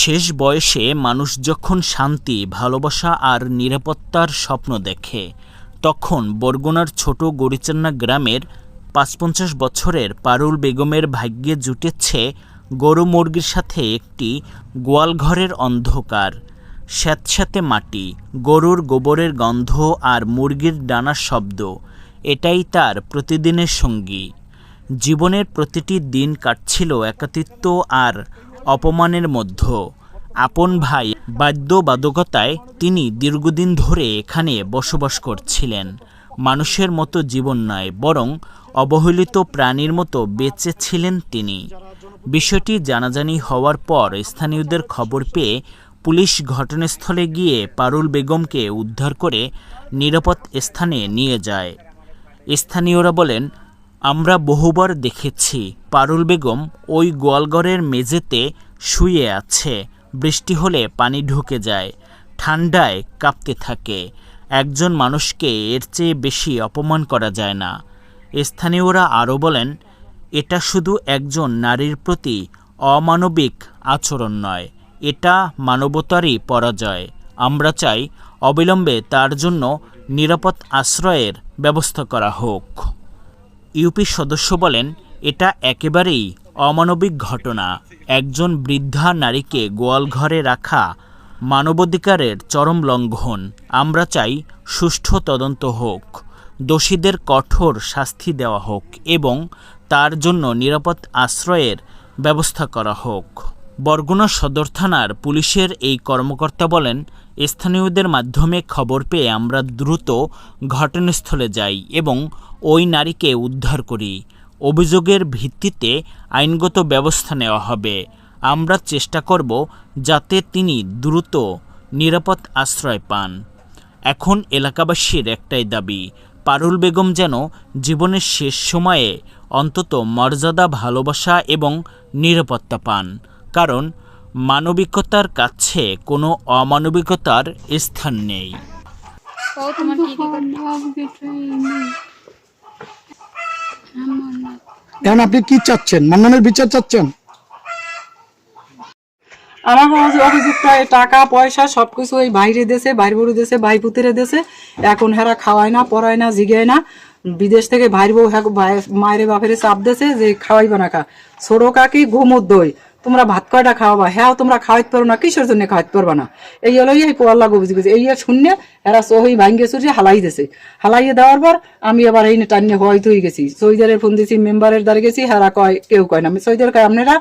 শেষ বয়সে মানুষ যখন শান্তি, ভালোবাসা আর নিরাপত্তার স্বপ্ন দেখে, তখন বরগুনার ছোট গড়িচান্না গ্রামের ৫৫ বছরের পারুল বেগমের ভাগ্যে জুটেছে গরু মুরগির সাথে একটি গোয়ালঘরের অন্ধকার। স্যাঁতস্যাঁতে মাটি, গরুর গোবরের গন্ধ আর মুরগির ডানার শব্দ, এটাই তার প্রতিদিনের সঙ্গী। জীবনের প্রতিটি দিন কাটছিল একাকিত্ব আর অপমানের মধ্যে। আপন ভাই বাধ্যবাধকতায় তিনি দীর্ঘদিন ধরে এখানে বসবাস করছিলেন। মানুষের মতো জীবন নয়, বরং অবহেলিত প্রাণীর মতো বেঁচে ছিলেন তিনি। বিষয়টি জানাজানি হওয়ার পর স্থানীয়দের খবর পেয়ে পুলিশ ঘটনাস্থলে গিয়ে পারুল বেগমকে উদ্ধার করে নিরাপদ স্থানে নিয়ে যায়। স্থানীয়রা বলেন, আমরা বহুবার দেখেছি পারুল বেগম ওই গোয়ালঘরের মেঝেতে শুয়ে আছে। বৃষ্টি হলে পানি ঢুকে যায়, ঠান্ডায় কাঁপতে থাকে। একজন মানুষকে এর চেয়ে বেশি অপমান করা যায় না। স্থানীয়রা আরও বলেন, এটা শুধু একজন নারীর প্রতি অমানবিক আচরণ নয়, এটা মানবতারই পরাজয়। আমরা চাই অবিলম্বে তার জন্য নিরাপদ আশ্রয়ের ব্যবস্থা করা হোক। ইউপি সদস্য বলেন, এটা একেবারেই অমানবিক ঘটনা। একজন বৃদ্ধা নারীকে গোয়ালঘরে রাখা মানবাধিকারের চরম লঙ্ঘন। আমরা চাই সুষ্ঠু তদন্ত হোক, দোষীদের কঠোর শাস্তি দেওয়া হোক এবং তার জন্য নিরাপদ আশ্রয়ের ব্যবস্থা করা হোক। বরগুনা সদর থানার পুলিশের এই কর্মকর্তা বলেন, স্থানীয়দের মাধ্যমে খবর পেয়ে আমরা দ্রুত ঘটনাস্থলে যাই এবং ওই নারীকে উদ্ধার করি। অভিযোগের ভিত্তিতে আইনগত ব্যবস্থা নেওয়া হবে। আমরা চেষ্টা করব যাতে তিনি দ্রুত নিরাপদ আশ্রয় পান। এখন এলাকাবাসীর একটাই দাবি, পারুল বেগম যেন জীবনের শেষ সময়ে অন্তত মর্যাদা, ভালোবাসা এবং নিরাপত্তা পান, কারণ মানবিকতার কাছে কোনো অমানবিকতার স্থান নেই। এখন আপনি কি চাচ্ছেন? মান্নানের বিচার চাচ্ছেন? আমার অভিযুক্ত টাকা পয়সা সবকিছু এই বাইরে দেশে, বাইরে বড় দেশে, ভাই পুতিরে দেশে। এখন হেরা খাওয়ায় না, পড়ায় না, জিগায় না। বিদেশ থেকে ভাইর বউ মায়ের বাপের চাপ দেশে যে খাওয়াইবা না খা, ছোট কাকি ঘুমোর দই, তোমরা ভাত কয়টা খাওয়াবা, হ্যাঁ তোমরা খাওয়াইতে পারো না, কিসের জন্য খাওয়াইতে পারবা না। এই হলো এই পোয়াল্লা অভিযোগ। এই শূন্য এরা সহি ভাঙ্গে চুরি হালাই দিয়েছে। হালাইয়ে দেওয়ার পর আমি আবার এই টানিয়ে হয়তো গেছি, সৈদারের ফোন দিয়েছি, মেম্বারের দ্বারা গেছি, হেরা কয় কেউ কয় না। আমি সৈদার কয় আপনারা